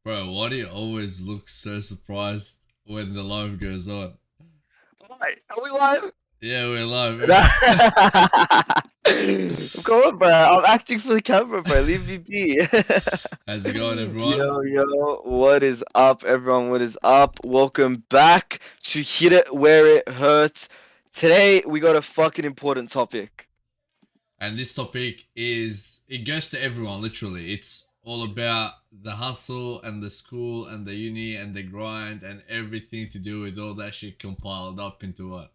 Bro, why do you always look so surprised when the live goes on? Alright, are we live? Yeah, we're live, bro. Come on, bro. I'm acting for the camera, bro. Leave me be. How's it going, everyone? Yo, what is up, everyone? What is up? Welcome back to Hit It Where It Hurts. Today, we got a fucking important topic. And this topic it goes to everyone, literally. It's all about the hustle and the school and the uni and the grind and everything to do with all that shit compiled up into what?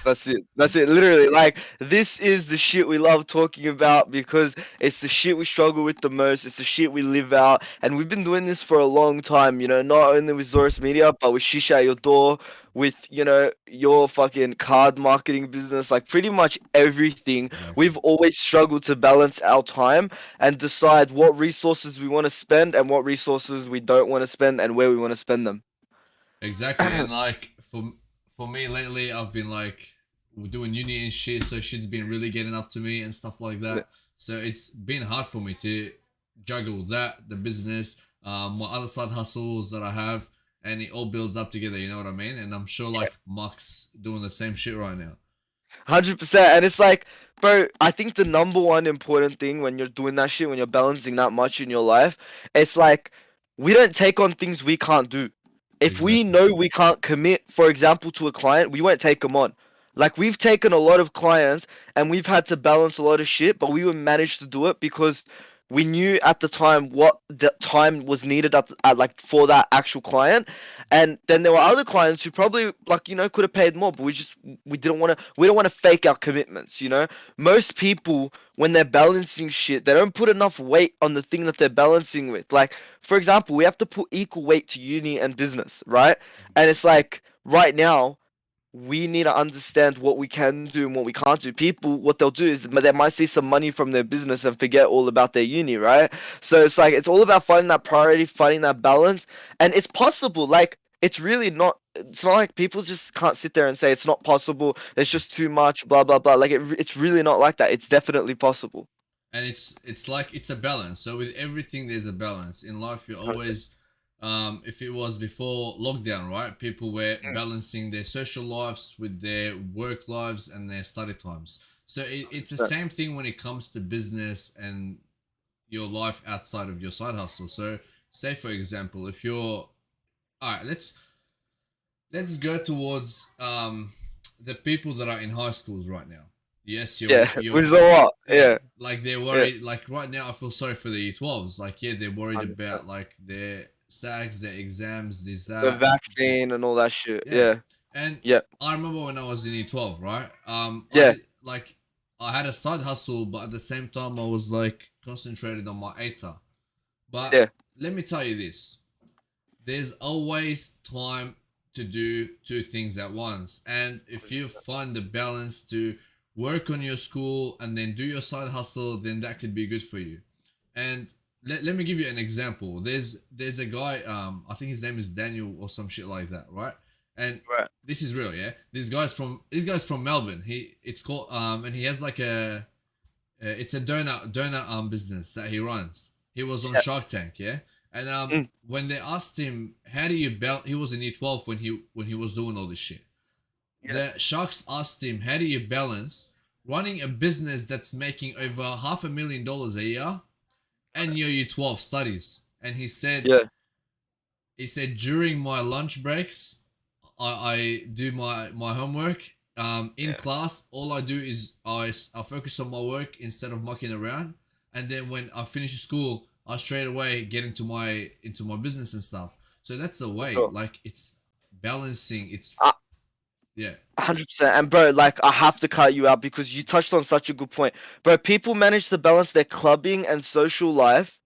That's it. That's it. Literally, like, this is the shit we love talking about because it's the shit we struggle with the most. It's the shit we live out. And we've been doing this for a long time, not only with Zorus Media, but with Shisha at Your Door, with, your fucking card marketing business, like pretty much everything. Exactly. We've always struggled to balance our time and decide what resources we want to spend and what resources we don't want to spend and where we want to spend them. Exactly. And like for me lately, I've been like doing uni and shit, so shit's been really getting up to me and stuff like that. So it's been hard for me to juggle that, the business, my other side hustles that I have, and it all builds up together. You know what I mean? And I'm sure like Mark's doing the same shit right now. 100%. And it's like, bro, I think the number one important thing when you're doing that shit, when you're balancing that much in your life, it's like we don't take on things we can't do. If we Exactly. know we can't commit, for example, to a client, we won't take them on. Like we've taken a lot of clients and we've had to balance a lot of shit, but we would manage to do it because we knew at the time what the time was needed at like for that actual client. And then there were other clients who probably like could have paid more, but we don't want to fake our commitments. Most people when they're balancing shit, they don't put enough weight on the thing that they're balancing with. Like for example, we have to put equal weight to uni and business, right? And it's like right now we need to understand what we can do and what we can't do. People, what they'll do is they might see some money from their business and forget all about their uni, right? So it's like it's all about finding that priority, finding that balance, and it's possible. Like it's really not. It's not like people just can't sit there and say it's not possible. It's just too much, blah blah blah. Like it's really not like that. It's definitely possible. And it's like it's a balance. So with everything there's a balance in life. You always if it was before lockdown, right, people were balancing their social lives with their work lives and their study times. So it's the same thing when it comes to business and your life outside of your side hustle. So say for example, if you're all right, let's go towards the people that are in high schools right now. Yes, Yeah, you're which is a lot. yeah, Yeah, like they're yeah, worried. Like right now, I feel sorry for the year 12s. Like yeah, they're worried 100%. about like their SAGs, their exams, this The that. Yeah, vaccine and all that shit. yeah. Yeah, And yeah, I remember when I was in year 12, right? I yeah, did like I had a side hustle, but at the same time, I was like concentrated on my ATA. But yeah. let me tell you this: there's always time to do two things at once. And if you find the balance to work on your school and then do your side hustle, then that could be good for you. And let me give you an example. There's a guy, I think his name is Daniel or some shit like that, right? And Right. this is real, yeah. This guy's from Melbourne. It's called and he has like a it's a donut business that he runs. He was on Yeah. Shark Tank, yeah. And Mm, when they asked him how do you balance, he was in year 12 when he was doing all this shit. yeah. The Sharks asked him how do you balance running a business that's making over $500,000 a year and your year 12 studies. And Yeah. he said during my lunch breaks, I do my homework. In Yeah. class, all I do is I focus on my work instead of mucking around. And then when I finish school, I straight away get into my business and stuff. So that's the For way. sure. Like it's balancing. It's Uh, yeah, 100%. And bro, like I have to cut you out because you touched on such a good point. Bro, people manage to balance their clubbing and social life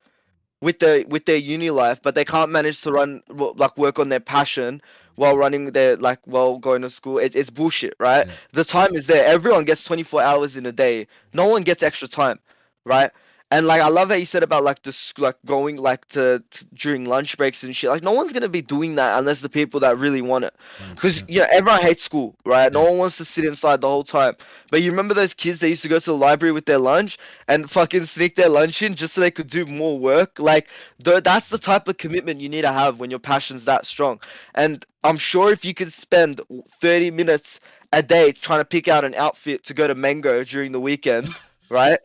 with their uni life, but they can't manage to like work on their passion while 100%. running their like while going to school. It's bullshit, right? Yeah, The time is there. Everyone gets 24 hours in a day. No one gets extra time, right? And like I love how you said about like like going like to during lunch breaks and shit. Like no one's gonna be doing that unless the people that really want it. Because 100%. you know everyone hates school, right? No Yeah. one wants to sit inside the whole time. But you remember those kids that used to go to the library with their lunch and fucking sneak their lunch in just so they could do more work? Like that's the type of commitment you need to have when your passion's that strong. And I'm sure if you could spend 30 minutes a day trying to pick out an outfit to go to Mango during the weekend, right?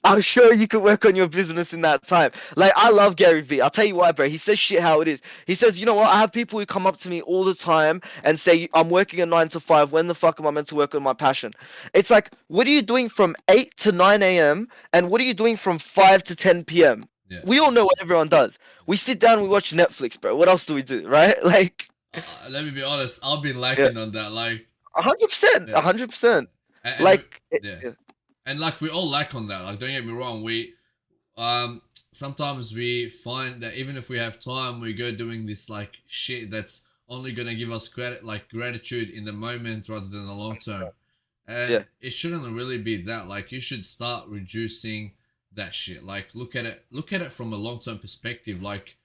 I'm sure you could work on your business in that time. Like, I love Gary Vee. I'll tell you why, bro. He says shit how it is. He says, you know what? I have people who come up to me all the time and say, I'm working a 9 to 5. When the fuck am I meant to work on my passion? It's like, what are you doing from 8 to 9 a.m.? And what are you doing from 5 to 10 p.m.? Yeah. We all know what everyone does. We sit down, we watch Netflix, bro. What else do we do, right? Like, Let me be honest. I've been yeah, lacking on that. Like, 100%, yeah, 100%. and Like, yeah, yeah, and like we all lack on that. Like, don't get me wrong. Sometimes we find that even if we have time, we go doing this like shit that's only gonna give us credit, like gratitude in the moment rather than the long term. yeah, And it shouldn't really be that. Like, you should start reducing that shit. Like, look at it from a long term perspective. Like,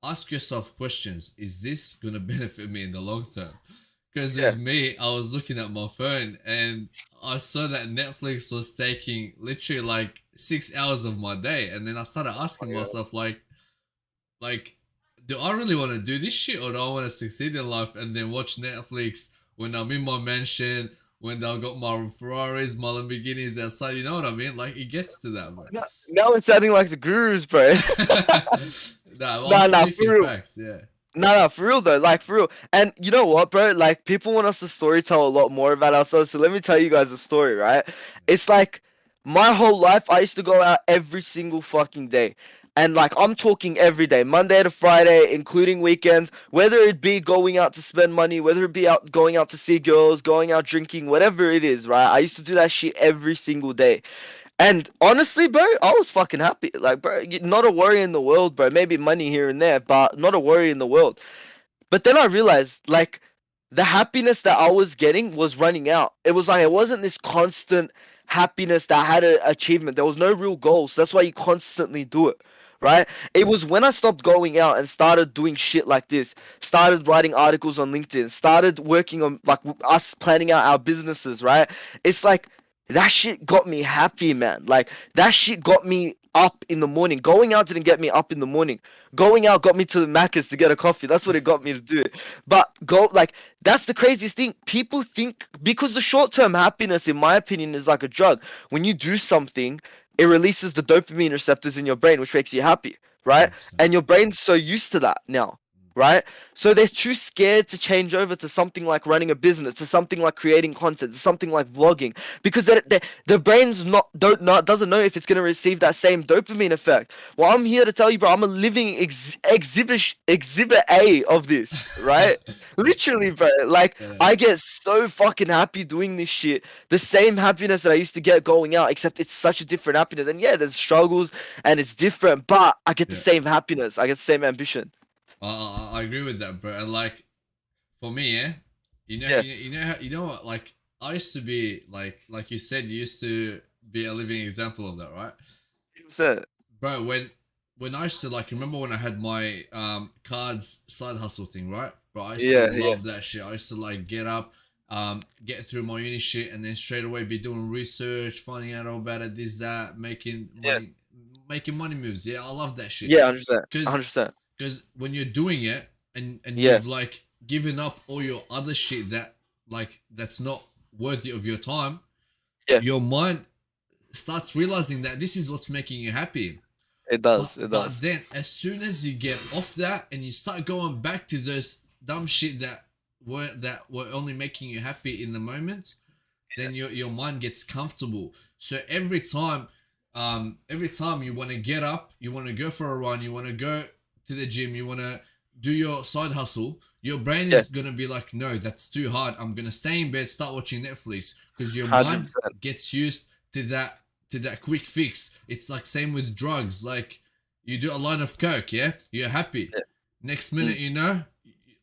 ask yourself questions. Is this gonna benefit me in the long term? Because yeah. with me, I was looking at my phone and I saw that Netflix was taking literally like 6 hours of my day, and then I started asking myself like, do I really want to do this shit, or do I want to succeed in life and then watch Netflix when I'm in my mansion, when I got my Ferraris, my Lamborghinis outside? You know what I mean? Like, it gets to that, bro. Now it's sounding like the gurus, bro. Nah, I'm Nah, nah, for speaking real. facts. Yeah, Nah, nah, for real though, like for real. And you know what, bro? Like people want us to story tell a lot more about ourselves. So let me tell you guys a story, right? It's like my whole life I used to go out every single fucking day. And like I'm talking every day, Monday to Friday, including weekends, whether it be going out to spend money, whether it be out going out to see girls, going out drinking, whatever it is, right? I used to do that shit every single day. And honestly, bro, I was fucking happy. Like, bro, not a worry in the world, bro. Maybe money here and there, but not a worry in the world. But then I realized, like, the happiness that I was getting was running out. It was like it wasn't this constant happiness that had an achievement. There was no real goal, so that's why you constantly do it, right? It was when I stopped going out and started doing shit like this, started writing articles on LinkedIn, started working on like us planning out our businesses, right? It's like that shit got me happy, man. Like that shit got me up in the morning. Going out didn't get me up in the morning. Going out got me to the Macca's to get a coffee. That's what it got me to do. But go like that's the craziest thing. People think because the short-term happiness, in my opinion, is like a drug. When you do something, it releases the dopamine receptors in your brain, which makes you happy, right? 100%. And your brain's so used to that now, right? So they're too scared to change over to something like running a business, to something like creating content, to something like vlogging, because the brain's not doesn't know if it's gonna receive that same dopamine effect. Well, I'm here to tell you, bro. I'm a living exhibit A of this, right? Literally, bro. Like I Yes. get so fucking happy doing this shit. The same happiness that I used to get going out, except it's such a different happiness. And yeah, there's struggles and it's different, but I get the Yeah. same happiness. I get the same ambition. I agree with that, bro. And like, for me, yeah, Yeah. you know what? Like, I used to be like you said, you used to be a living example of that, right? 100%. Bro, when I used to like, remember when I had my cards side hustle thing, right? Bro, I used to Yeah, yeah, love that shit. I used to like get up, get through my uni shit, and then straight away be doing research, finding out all about it, this, that, yeah, making money moves. Yeah, I love that shit. yeah, 100%, Cause 100%. because when you're doing it and Yeah, you've like given up all your other shit that like that's not worthy of your time, yeah, your mind starts realizing that this is what's making you happy. it but does, it does. but then as soon as you get off that and you start going back to those dumb shit that were only making you happy in the moment, then your mind gets comfortable. So every time you want to get up, you want to go for a run, you want to go to the gym, you want to do your side hustle, your brain Yeah, is going to be like, no, that's too hard. I'm going to stay in bed, start watching Netflix, because your mind 100%. gets used to that quick fix. It's like same with drugs. Like, you do a line of coke, yeah, you're happy. Yeah, Next mm, minute,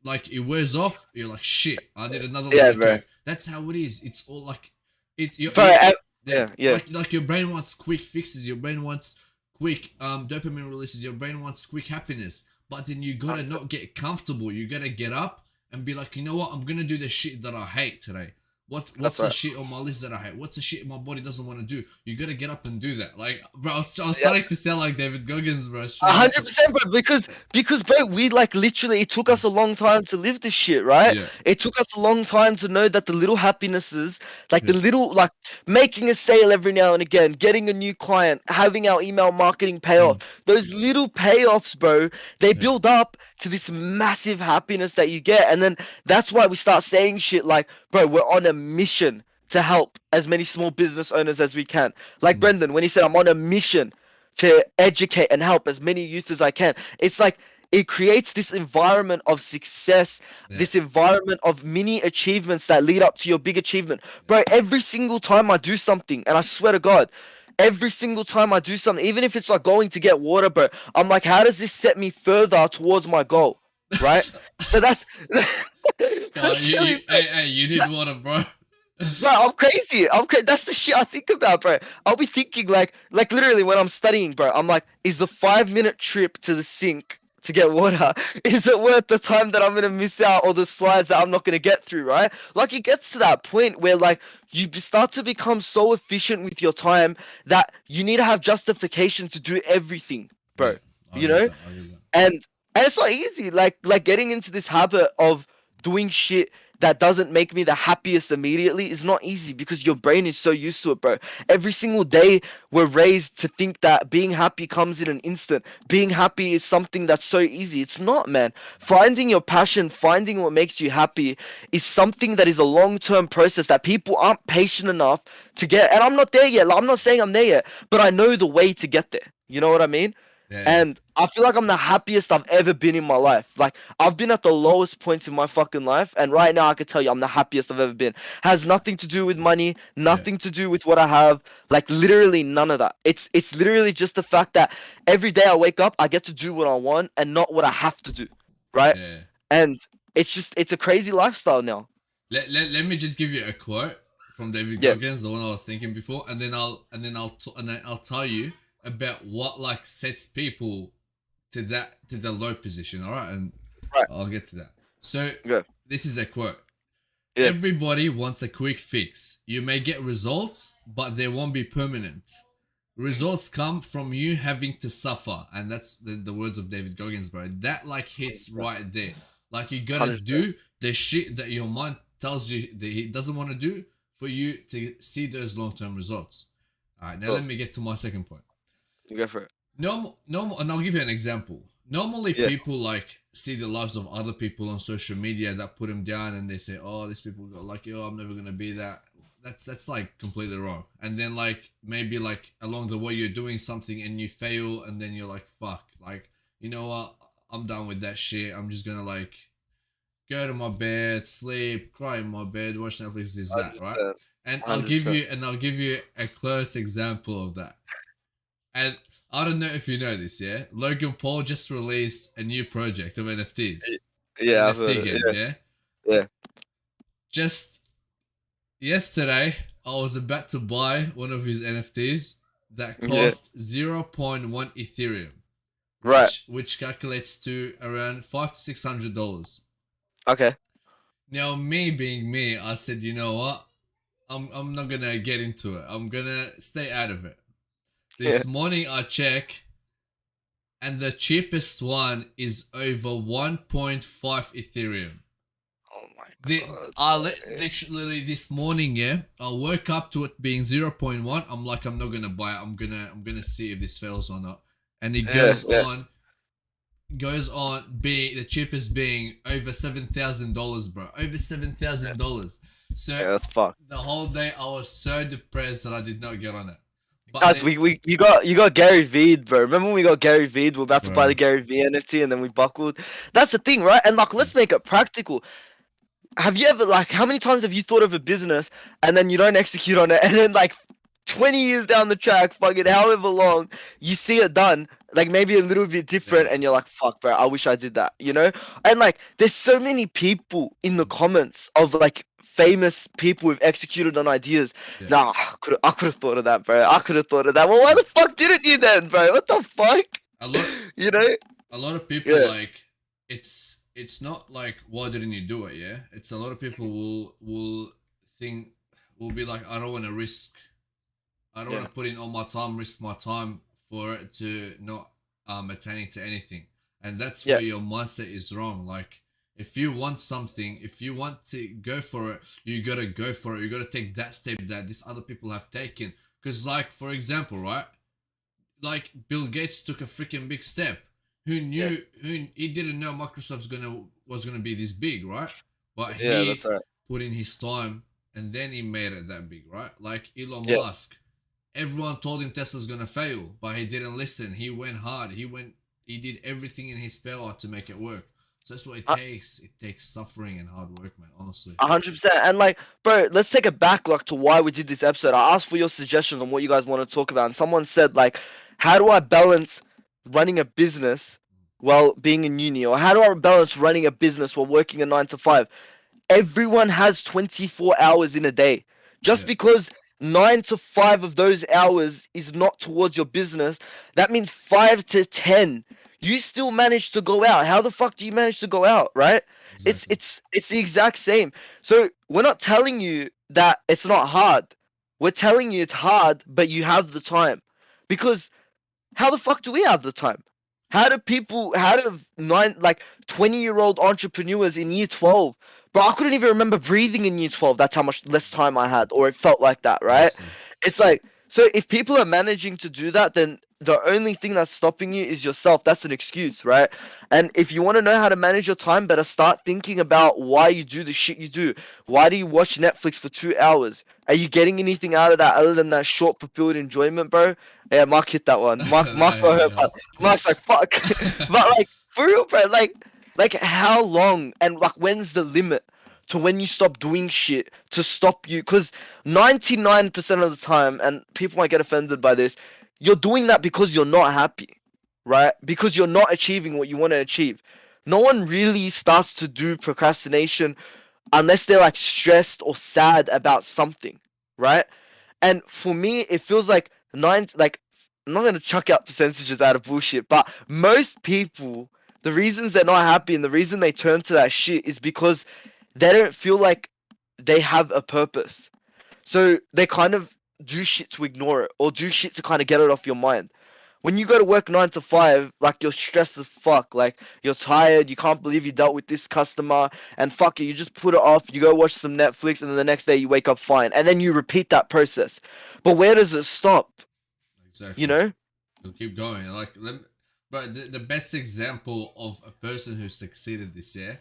like it wears off. You're like, shit, I need another line yeah, of bro. coke. That's how it is. It's all like it. Bro, Yeah, yeah, yeah, like your brain wants quick fixes. Your brain wants quick dopamine releases. Your brain wants quick happiness, but then you gotta not get comfortable. You gotta get up and be like, you know what? I'm gonna do the shit that I hate today. That's What's the right. shit on my list that I hate? What's the shit my body doesn't want to do? You gotta get up and do that. Like, bro, I was Yeah. starting to sound like David Goggins, bro. A Straight up. hundred percent, bro. Because, bro, we like literally. It took us a long time to live this shit, right? Yeah, It took us a long time to know that the little happinesses, like the yeah, little, like making a sale every now and again, getting a new client, having our email marketing pay off. mm, Those little payoffs, bro, they yeah, build up to this massive happiness that you get, and then that's why we start saying shit like, bro, we're on a mission to help as many small business owners as we can. Like mm, Brendan, when he said, I'm on a mission to educate and help as many youth as I can. It's like it creates this environment of success, yeah, this environment of mini achievements that lead up to your big achievement. Bro, every single time I do something, and I swear to God, every single time I do something, even if it's like going to get water, bro, I'm like, how does this set me further towards my goal? Right? So that's that's you, really hey, you need water, bro. Bro, I'm crazy. That's the shit I think about, bro. I'll be thinking like literally when I'm studying, bro. I'm like, is the 5 minute trip to the sink to get water, is it worth the time that I'm gonna miss out or the slides that I'm not gonna get through, right? Like it gets to that point where like start to become so efficient with your time that you need to have justification to do everything, bro. Yeah, I You get know? that. I get that. And it's not easy. Like getting into this habit of doing shit that doesn't make me the happiest immediately is not easy because your brain is so used to it, bro. Every single day we're raised to think that being happy comes in an instant. Being happy is something that's so easy. It's not, man. Finding your passion, finding what makes you happy is something that is a long-term process that people aren't patient enough to get. And I'm not there yet. Like, I'm not saying I'm there yet, but I know the way to get there. You know what I mean? Yeah, And I feel like I'm the happiest I've ever been in my life. Like I've been at the lowest points in my fucking life, and right now I can tell you I'm the happiest I've ever been. Has nothing to do with money, yeah, nothing to do with what I have. Like literally none of that. It's literally just the fact that every day I wake up, I get to do what I want and not what I have to do, right? yeah. And it's a crazy lifestyle now. Let me just give you a quote from David Yeah, Goggins, the one I was thinking before, and then I'll tell you about what like sets people to the low position. All right, and right. I'll get to that. So Yeah, this is a quote. yeah, Everybody wants a quick fix. You may get results, but they won't be permanent. Results come from you having to suffer, and that's the words of David Goggins, bro. That like hits right there. Like you gotta 100%. do the shit that your mind tells you that he doesn't want to do for you to see those long-term results. All right, now let Cool. me get to my second point. You go for it. Normal, and I'll give you an example. Normally, Yeah, people like see the lives of other people on social media that put them down, and they say, "Oh, these people got like, oh, I'm never gonna be that." That's like completely wrong. And then like maybe like along the way you're doing something and you fail, and then you're like, "Fuck!" Like you know what? I'm done with that shit. I'm just gonna like go to my bed, sleep, cry in my bed, watch Netflix. Is that right? 100%. And Hundred I'll give you a close example of that. And I don't know if you know this, yeah? Logan Paul just released a new project of NFTs. An Yeah, I've heard NFT it. game, Yeah, yeah? yeah. Just yesterday, I was about to buy one of his NFTs that Yeah. cost zero point 0.1 Ethereum, Right. which calculates to around $500 to $600. Okay. Now, me being me, I said, you know what? I'm not gonna get into it. I'm gonna stay out of it. Yeah. This morning I check and the cheapest one is over 1.5 Ethereum. Oh my The god. literally this morning, yeah, I woke up to it being zero point 0.1. I'm like, I'm not gonna buy it. I'm gonna see if this fails or not. And it Yeah, yeah. goes on being the cheapest being over $7,000, bro. Over $7,000. So Yeah, that's fucked. the whole day I was so depressed that I did not get on it. But Guys, then, we you got Gary Vee, bro. Remember when we got Gary Vee? We're about to buy bro, the Gary Vee NFT and then we buckled. That's the thing, right? And like, let's make it practical. Have you ever like how many times have you thought of a business and then you don't execute on it and then like 20 years down the track, fucking however long, you see it done, like maybe a little bit different, yeah, and you're like, fuck, bro, I wish I did that, you know? And like, there's so many people in the comments of like famous people who've executed on ideas. Yeah. Nah, I could have thought of that, bro. I could have thought of that. Well, why the fuck didn't you then, bro? What the fuck? A lot, You know? a lot of people Yeah. like it's not like why didn't you do it? Yeah, it's a lot of people will think will be like I don't want to risk. I don't want Yeah. to put in all my time, risk my time for it to not attaining to anything. And that's Yeah. where your mindset is wrong. Like if you want something, if you want to go for it, you gotta go for it. You gotta take that step that these other people have taken. Because like for example, right? Like Bill Gates took a freaking big step. Who Yeah. knew who he didn't know Microsoft's was gonna be this big, right? But Yeah, that's he right. put in his time and then he made it that big, right? Like Elon Yeah. Musk. Everyone told him Tesla's gonna fail, but he didn't listen. He went hard. He did everything in his power to make it work. So that's what it Uh, takes. It takes suffering and hard work, man. Honestly. 100%. And like, bro, let's take it back like to why we did this episode. I asked for your suggestions on what you guys want to talk about, and someone said like, how do I balance running a business while being in uni, or how do I balance running a business while working a 9 to 5? Everyone has 24 hours in a day. Just Yeah. because 9 to 5 of those hours is not towards your business, that means 5 to 10. You still manage to go out. How the fuck do you manage to go out, right? Exactly. It's the exact same. So we're not telling you that it's not hard. We're telling you it's hard, but you have the time. Because how the fuck do we have the time? How do 20-year-old entrepreneurs in year 12? Bro, I couldn't even remember breathing in year 12. That's how much less time I had, or it felt like that, right? Honestly. It's like, so if people are managing to do that, then the only thing that's stopping you is yourself. That's an excuse, right? And if you want to know how to manage your time, better start thinking about why you do the shit you do. Why do you watch Netflix for 2 hours? Are you getting anything out of that other than that short fulfilled enjoyment, bro? Yeah, Mark hit that one. Mark got hurt, but Mark's like, fuck. But like, for real, bro, like how long and like when's the limit to when you stop doing shit to stop you? Because 99% of the time, and people might get offended by this, you're doing that because you're not happy, right? Because you're not achieving what you want to achieve. No one really starts to do procrastination unless they're like stressed or sad about something, right? And for me, it feels like I'm not gonna chuck out percentages out of bullshit, but most people, the reasons they're not happy and the reason they turn to that shit is because they don't feel like they have a purpose. So they kind of do shit to ignore it or do shit to kind of get it off your mind. When you go to work 9 to 5, like you're stressed as fuck, like you're tired, you can't believe you dealt with this customer, and fuck it, you just put it off, you go watch some Netflix, and then the next day you wake up fine, and then you repeat that process. But where does it stop? Exactly. You know? You'll keep going. But the best example of a person who succeeded this year,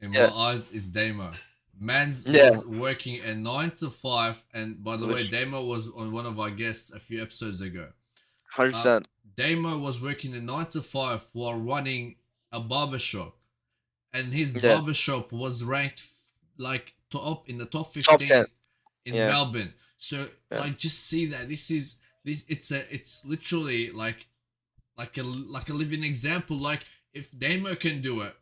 in my Yeah, eyes, is Damo. Mans yeah, was working a 9 to 5, and by the way, which Damo was on one of our guests a few episodes ago. Uh, 100%. Damo was working a 9 to 5 while running a barbershop, and his Yeah, barbershop was ranked like top in the top top 10. 15th in Yeah, Melbourne. So yeah, like just see that this it's literally like a living example. Like if Damo can do it,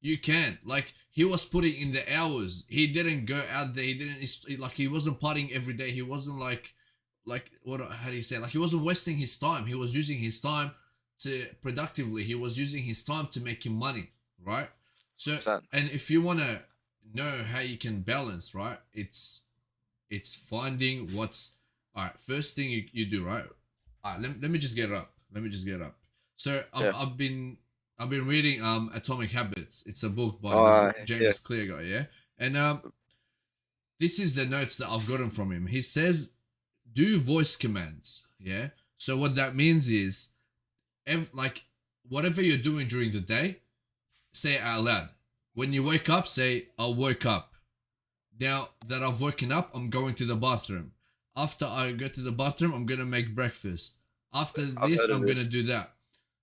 you can. Like he was putting in the hours. He didn't go out there. He didn't like he wasn't partying every day. He wasn't like what how do you say? Like he wasn't wasting his time. He was using his time to productively. He was using his time to make him money, right? So 100%. and if you want to know how you can balance, right? It's finding what's all right. First thing you do, right? All right, let me just get it up. Let me just get it up. So Yeah. I've been reading Atomic Habits. It's a book by this Oh, yeah, James Clear guy, yeah. And this is the notes that I've gotten from him. He says, do voice commands, yeah. So what that means is, like whatever you're doing during the day, say it out loud. When you wake up, say I'll wake up. Now that I've woken up, I'm going to the bathroom. After I go to the bathroom, I'm gonna make breakfast. After I've this, heard of I'm gonna this. do that.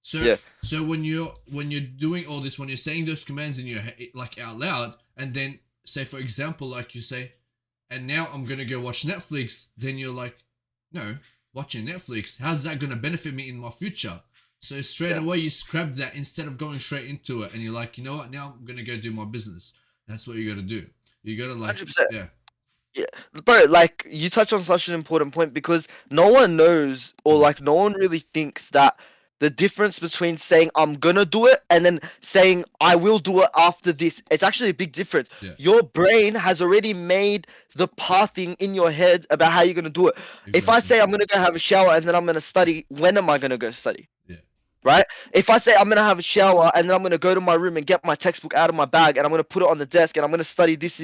So Yeah, so when you're doing all this, when you're saying those commands in your like out loud, and then say for example, like you say, and now I'm gonna go watch Netflix, then you're like, no, watching Netflix, how's that gonna benefit me in my future? So straight yeah, away you scrap that instead of going straight into it, and you're like, you know what, now I'm gonna go do my business. That's what you gotta do. You gotta like, 100%. yeah, Yeah, bro, like you touch on such an important point because no one knows or mm, like no one really thinks that the difference between saying I'm gonna do it and then saying I will do it after this, it's actually a big difference. yeah, Your brain has already made the pathing in your head about how you're gonna do it. If I exactly, say I'm gonna go have a shower and then I'm gonna study, when am I gonna go study? yeah, Right? If I say I'm gonna have a shower and then I'm gonna go to my room and get my textbook out of my bag and I'm gonna put it on the desk and I'm gonna study this,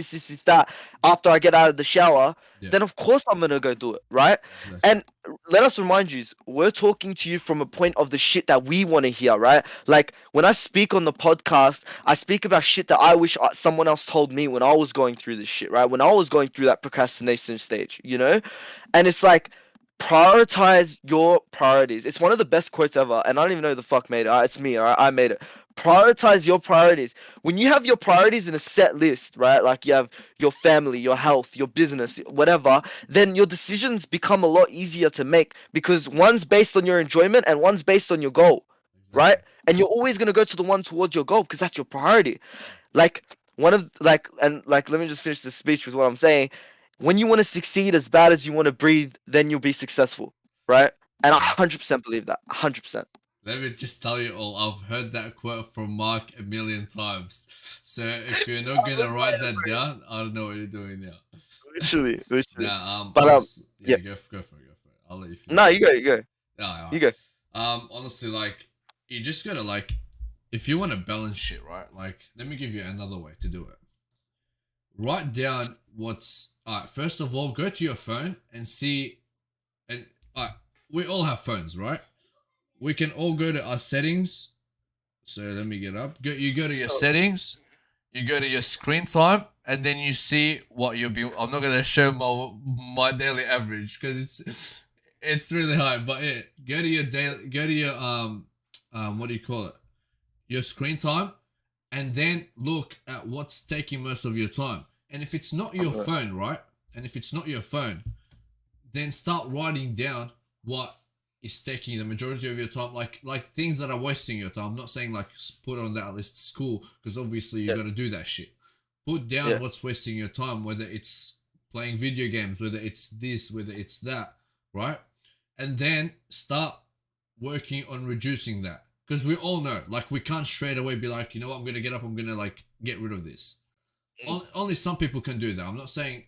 that after I get out of the shower, yeah, then of course I'm gonna go do it, right? exactly, And let us remind you, we're talking to you from a point of the shit that we want to hear, right? Like when I speak on the podcast, I speak about shit that I wish someone else told me when I was going through this shit, right? When I was going through that procrastination stage, you know? And it's like prioritize your priorities. It's one of the best quotes ever, and I don't even know who the fuck made it. It's me, alright? I made it. Prioritize your priorities. When you have your priorities in a set list, right? Like you have your family, your health, your business, whatever, then your decisions become a lot easier to make because one's based on your enjoyment and one's based on your goal, right? exactly. And you're always gonna go to the one towards your goal because that's your priority. Like one of like and like let me just finish the speech with what I'm saying. When you want to succeed as bad as you want to breathe, then you'll be successful, right? And I Yeah. 100% believe that. 100%. Let me just tell you all, I've heard that quote from Mark a million times. So if you're not gonna write that down, I don't know what you're doing now. Literally, literally. Now, But honestly, yeah. yeah, go for it, go for it. I'll let you No, finish. you go, you go, Yeah, you go. honestly, like, you just gotta like, if you want to balance shit, right? Like, let me give you another way to do it. Write down what's. First of all, go to your phone and see, and we all have phones, right? We can all go to our settings. So let me get up. You go to your settings, you go to your screen time, and then you see what you'll be. I'm not gonna show my daily average because it's really high. But yeah, go to your daily, go to your what do you call it? Your screen time, and then look at what's taking most of your time. And if it's not your phone, right? And if it's not your phone, then start writing down what is taking the majority of your time, like things that are wasting your time. I'm not saying like put on that list school because obviously you Yeah, got to do that shit. Put down yeah, what's wasting your time, whether it's playing video games, whether it's this, whether it's that, right? And then start working on reducing that because we all know, like, we can't straight away be like, you know what, I'm gonna get up, I'm gonna like get rid of this. Only some people can do that. I'm not saying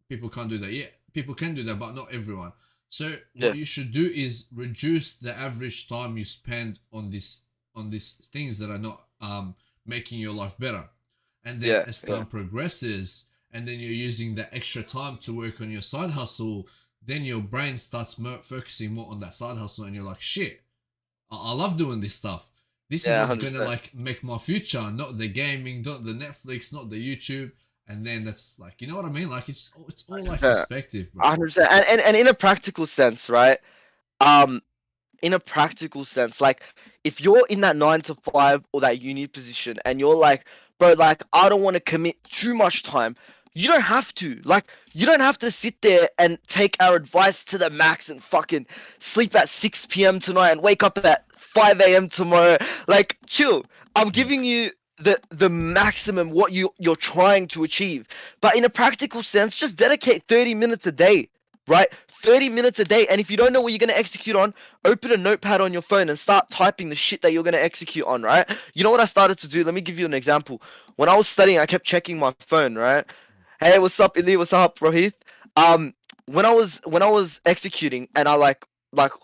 people can't do that. Yeah, people can do that, but not everyone. So yeah, what you should do is reduce the average time you spend on these things that are not making your life better. And then yeah, as yeah. time progresses, and then you're using that extra time to work on your side hustle, then your brain starts focusing more on that side hustle, and you're like, shit, I love doing this stuff. This is Yeah, what's gonna 100%. like make my future, not the gaming, not the Netflix, not the YouTube. And then that's like, you know what I mean? Like it's all like 100%. perspective, bro. 100%. And in a practical sense, right? Um, in a practical sense, like if you're in that 9 to 5 or that uni position and you're like, bro, like I don't want to commit too much time, you don't have to. Like, you don't have to sit there and take our advice to the max and fucking sleep at 6 p.m. tonight and wake up at 5 a.m. tomorrow. Like, chill. I'm Yeah, giving you the maximum what you're trying to achieve. But in a practical sense, just dedicate 30 minutes a day, right? 30 minutes a day. And if you don't know what you're going to execute on, open a notepad on your phone and start typing the shit that you're going to execute on, right? You know what I started to do? Let me give you an example. When I was studying, I kept checking my phone, right? Hey, what's up, Ili? What's up, Rohith? Um, when I was executing and I like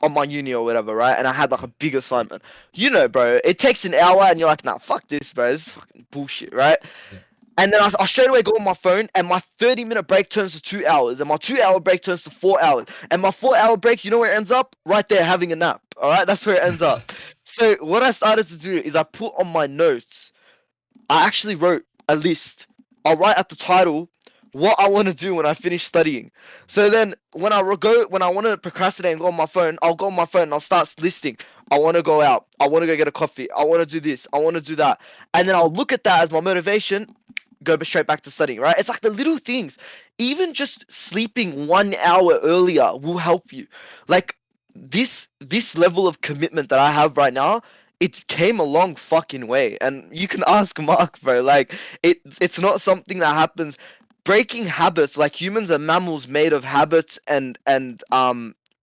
on my uni or whatever, right? And I had like yeah, a big assignment. You know, bro, it takes an hour and you're like, nah, fuck this, bro. This is fucking bullshit, right? yeah, And then I straight away go on my phone, and my 30-minute break turns to 2 hours, and my 2 hour break turns to 4 hours, and my 4 hour breaks, you know where it ends up? Right there, having a nap. All right, that's where it ends up. So what I started to do is I put on my notes. I actually wrote a list. I'll write at the title what I want to do when I finish studying. So then when when I want to procrastinate and go on my phone, I'll go on my phone and I'll start listing. I want to go out. I want to go get a coffee. I want to do this. I want to do that. And then I'll look at that as my motivation, go straight back to studying, right? It's like the little things. Even just sleeping 1 hour earlier will help you. Like this level of commitment that I have right now, it came a long fucking way. And you can ask Mark, bro. Like it's not something that happens. breaking habits, like humans are mammals made of habits and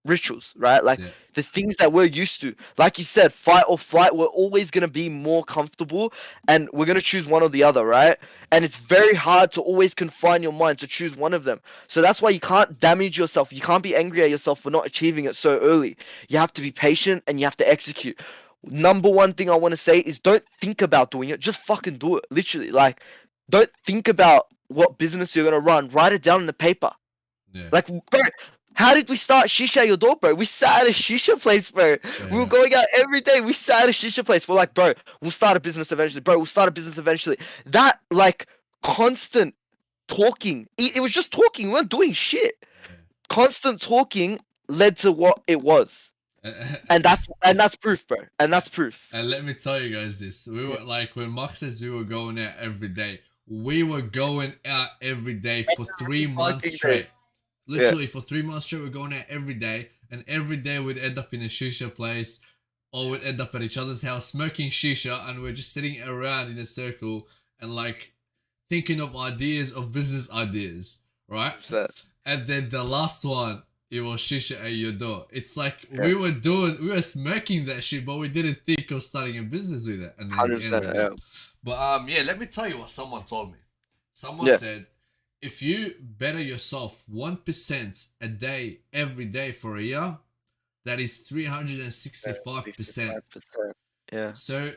rituals, right? Like Yeah. the things that we're used to. Like you said, fight or flight, we're always gonna be more comfortable and we're gonna choose one or the other, right? And it's very hard to always confine your mind to choose one of them. So that's why you can't damage yourself. You can't be angry at yourself for not achieving it so early. You have to be patient and you have to execute. Number one thing I want to say is don't think about doing it, just fucking do it. Literally, like don't think about what business you're gonna run. Write it down on the paper. Yeah. Like, bro, how did we start Shisha Your Door, bro? We sat at a Shisha place, bro. Straight We were up. going out every day. We sat at a Shisha place. We're like, bro, we'll start a business eventually. Bro, we'll start a business eventually. That, like, constant talking. It was just talking. We weren't doing shit. Yeah. Constant talking led to what it was. And that's proof, bro. And that's proof. And let me tell you guys this. We were like when Mark says we were going out every day, we were going out every day for 3 months fucking day. straight. Literally for 3 months straight, we're going out every day, and every day we'd end up in a shisha place, or we'd end up at each other's house smoking shisha, and we're just sitting around in a circle and like thinking of ideas of business ideas, right? That. And then the last one, it was shisha at your door. It's like Yeah. we were smoking that shit, but we didn't think of starting a business with it. And then at the end we 100%. did. Yeah. But yeah, let me tell you what someone told me. Someone Yeah. said, if you better yourself 1% a day, every day for a year, that is 365%. 65%. Yeah. So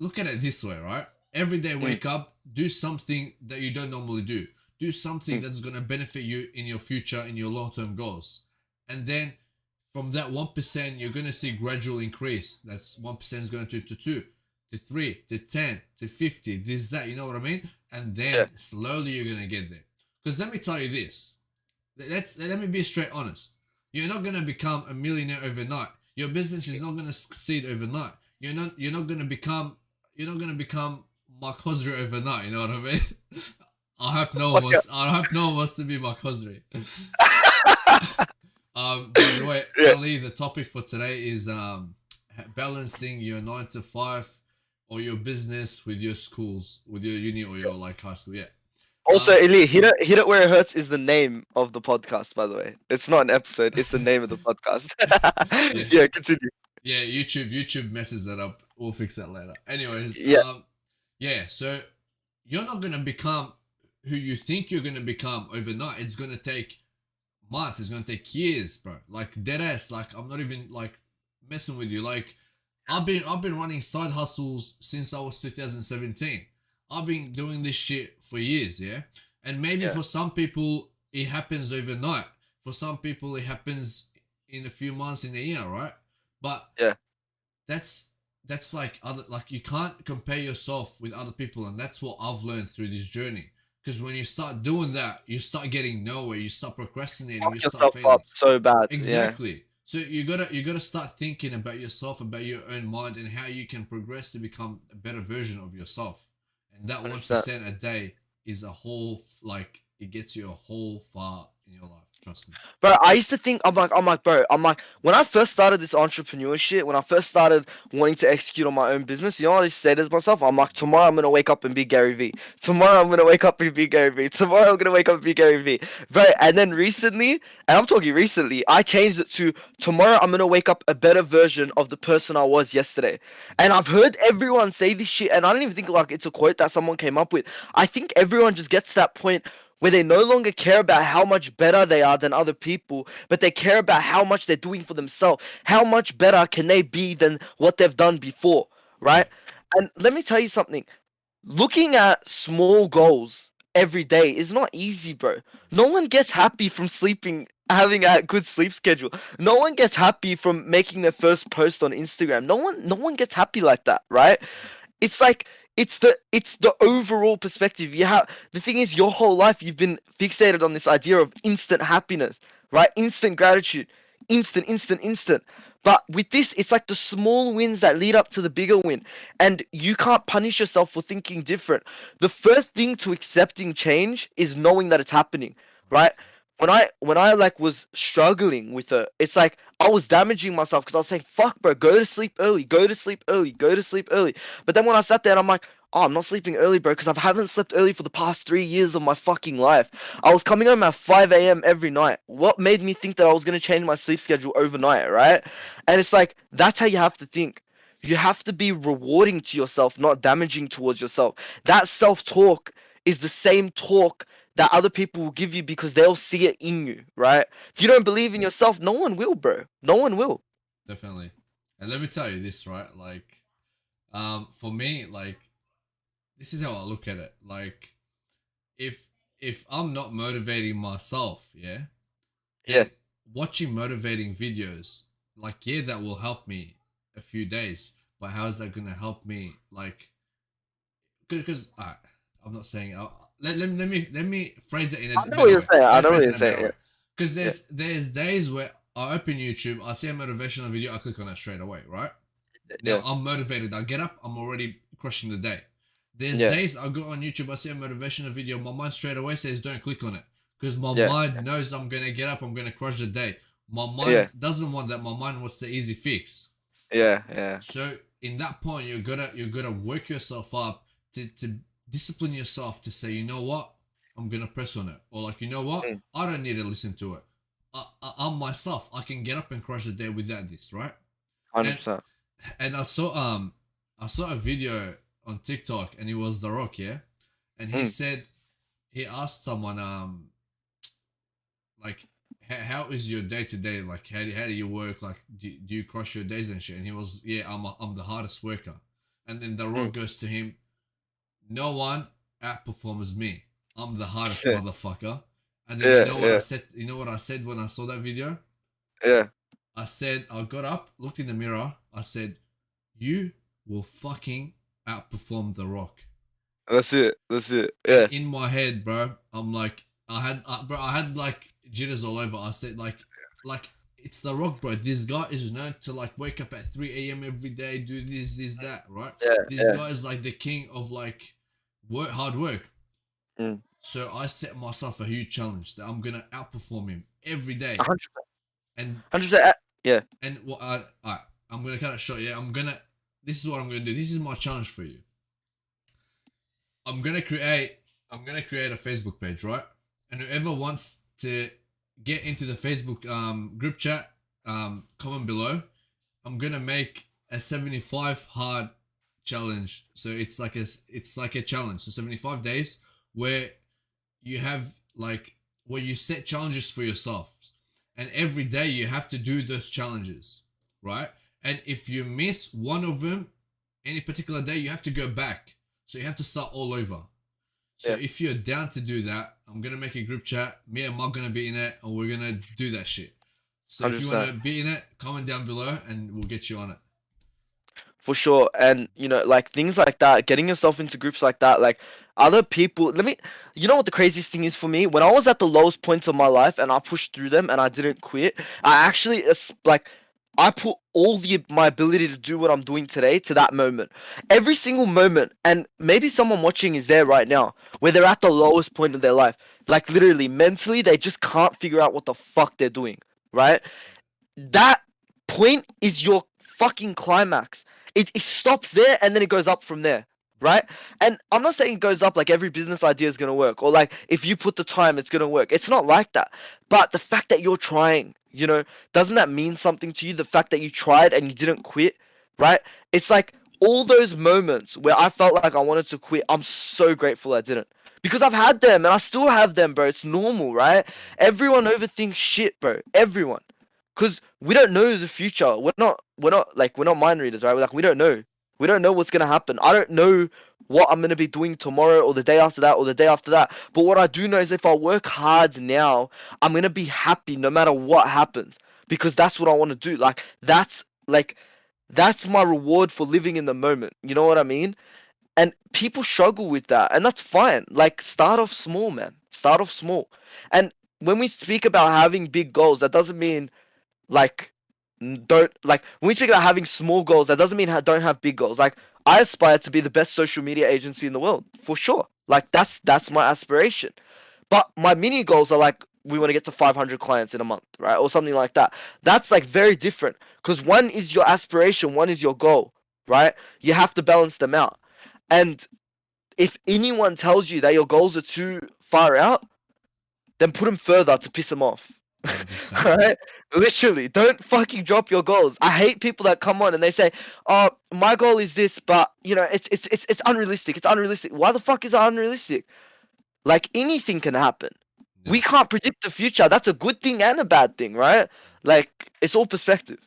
look at it this way, right? Every day wake up, do something that you don't normally do. Do something that's going to benefit you in your future, in your long-term goals. And then from that 1%, you're going to see gradual increase. That's 1% is going to 2, to 3, to 10, to 50, this, that, you know what I mean? And then slowly you're going to get there. Because let me tell you this. Let me be straight honest. You're not going to become a millionaire overnight. Your business is not going to succeed overnight. You're not going to become Mark Hosry overnight, you know what I mean? I hope no one wants to be Mark Hosry. By the way, Ali, the topic for today is balancing your 9 to 5 or your business with your schools, with your uni or your like high school. Yeah. Also, Eli, hit it where it hurts is the name of the podcast, by the way. It's not an episode, it's the name of the podcast. Yeah, continue. Yeah, YouTube messes that up. We'll fix that later. Anyways, yeah, so you're not gonna become who you think you're gonna become overnight. It's gonna take months, it's gonna take years, bro. Like dead ass. Like I'm not even like messing with you. Like I've been running side hustles since I was 2017. I've been doing this shit for years, yeah? And maybe for some people it happens overnight. For some people it happens in a few months, in a year, right? But that's like you can't compare yourself with other people, and that's what I've learned through this journey. Because when you start doing that, you start getting nowhere, you start procrastinating, you start failing. Up so bad. Exactly. So you gotta start thinking about yourself, about your own mind, and how you can progress to become a better version of yourself. And that 1% a day is a whole, like, it gets you a whole far in your life. Trust me. Bro, I used to think, I'm like, when I first started this entrepreneur shit, when I first started wanting to execute on my own business, you know what I said to myself? I'm like, tomorrow I'm gonna wake up and be Gary Vee. Tomorrow I'm gonna wake up and be Gary Vee. Tomorrow I'm gonna wake up and be Gary Vee. Bro, and then recently, and I'm talking recently, I changed it to tomorrow I'm gonna wake up a better version of the person I was yesterday. And I've heard everyone say this shit, and I don't even think like it's a quote that someone came up with. I think everyone just gets to that point where they no longer care about how much better they are than other people, but they care about how much they're doing for themselves. How much better can they be than what they've done before, right? And let me tell you something. Looking at small goals every day is not easy, bro. No one gets happy from sleeping, having a good sleep schedule. No one gets happy from making their first post on Instagram. No one gets happy like that, right? It's like it's the overall perspective. The thing is, your whole life you've been fixated on this idea of instant happiness, right? Instant gratitude, instant. But with this, it's like the small wins that lead up to the bigger win, and you can't punish yourself for thinking different. The first thing to accepting change is knowing that it's happening, right? When I like was struggling with it, it's like I was damaging myself because I was saying, "Fuck, bro, go to sleep early, go to sleep early, go to sleep early." But then when I sat there, and I'm like, oh, I'm not sleeping early, bro, because I haven't slept early for the past 3 years of my fucking life. I was coming home at 5 a.m. every night. What made me think that I was going to change my sleep schedule overnight, right? And it's like, that's how you have to think. You have to be rewarding to yourself, not damaging towards yourself. That self-talk is the same talk that other people will give you because they'll see it in you, right? If you don't believe in yourself, no one will, bro. No one will. Definitely. And let me tell you this, right? Like, for me, like, this is how I look at it. Like, if I'm not motivating myself, yeah, Yeah, then watching motivating videos, like, yeah, that will help me a few days. But how is that gonna help me? Like, because I'm not saying. Let me phrase it in I a know what better you're way. saying. I Let me know what phrase you're it in a saying. better Yeah, way. Because yeah, there's days where I open YouTube, I see a motivational video, I click on it straight away, right? Now yeah, I'm motivated. I get up, I'm already crushing the day. There's yeah, days I go on YouTube, I see a motivational video, my mind straight away says don't click on it. Because my yeah, mind knows I'm gonna get up, I'm gonna crush the day. My yeah, mind doesn't want that, my mind wants the easy fix. yeah, yeah. So in that point, you're gonna work yourself up to discipline yourself to say, you know what, I'm gonna press on it, or like, you know what, Mm, I don't need to listen to it. I'm myself. I can get up and crush the day without this, right? And 100%. I saw a video on TikTok, and it was The Rock, yeah, and he Mm, said, he asked someone like, how is your day to day, like, how do you work, like, do you crush your days and shit, and he was, yeah, I'm the hardest worker. And then The mm. Rock goes to him, no one outperforms me, I'm the hardest motherfucker. And then Yeah, yeah, you know what I said when I saw that video? yeah. I said, I got up, looked in the mirror, I said, you will fucking outperform The Rock. That's it. That's it. And Yeah, in my head, bro, I'm like, I had like jitters all over. I said, like it's The Rock, bro. This guy is known to like wake up at 3 a.m. every day, do this, that, right? yeah, This yeah. guy is like the king of like hard work. Mm. So I set myself a huge challenge that I'm gonna outperform him every day. 100%. And 100%. Yeah. what I'm gonna cut it short. Yeah, This is what I'm gonna do. This is my challenge for you. I'm gonna create a Facebook page, right? And whoever wants to get into the Facebook group chat, comment below. I'm gonna make a 75 hard challenge. So it's like a challenge. So 75 days where you have like where you set challenges for yourself, and every day you have to do those challenges, right? And if you miss one of them any particular day, you have to go back. So you have to start all over. So Yeah. if you're down to do that, I'm gonna make a group chat. Me and Mark gonna be in it, and we're gonna do that shit. So if you 100%. wanna be in it, comment down below, and we'll get you on it. For sure. And like things like that, getting yourself into groups like that, like other people, you know what the craziest thing is for me? When I was at the lowest points of my life and I pushed through them and I didn't quit, I actually, like, I put all my ability to do what I'm doing today to that moment. Every single moment, and maybe someone watching is there right now, where they're at the lowest point of their life. Like literally, mentally, they just can't figure out what the fuck they're doing, right? That point is your fucking climax. It stops there and then it goes up from there, right? And I'm not saying it goes up like every business idea is gonna work, or like if you put the time it's gonna work. It's not like that. But the fact that you're trying, doesn't that mean something to you? The fact that you tried and you didn't quit, right? It's like all those moments where I felt like I wanted to quit, I'm so grateful I didn't. Because I've had them and I still have them, bro. It's normal, right? Everyone overthinks shit, bro. Everyone. Because we don't know the future. We're not mind readers, right? Like we don't know. We don't know what's gonna happen. I don't know what I'm gonna be doing tomorrow or the day after that or the day after that. But what I do know is if I work hard now, I'm gonna be happy no matter what happens. Because that's what I want to do. That's my reward for living in the moment. You know what I mean? And people struggle with that, and that's fine. Like start off small, man. Start off small. And when we speak about having big goals, that doesn't mean like don't like when we speak about having small goals, that doesn't mean don't have big goals. Like I aspire to be the best social media agency in the world for sure. Like that's my aspiration. But my mini goals are like we want to get to 500 clients in a month, right? Or something like that. That's like very different because one is your aspiration, one is your goal, right? You have to balance them out. And if anyone tells you that your goals are too far out, then put them further to piss them off. 100%. Alright? Literally, don't fucking drop your goals. I hate people that come on and they say, "Oh, my goal is this, but you know, it's unrealistic. It's unrealistic." Why the fuck is it unrealistic? Like anything can happen. Yeah. We can't predict the future. That's a good thing and a bad thing, right? Like it's all perspective.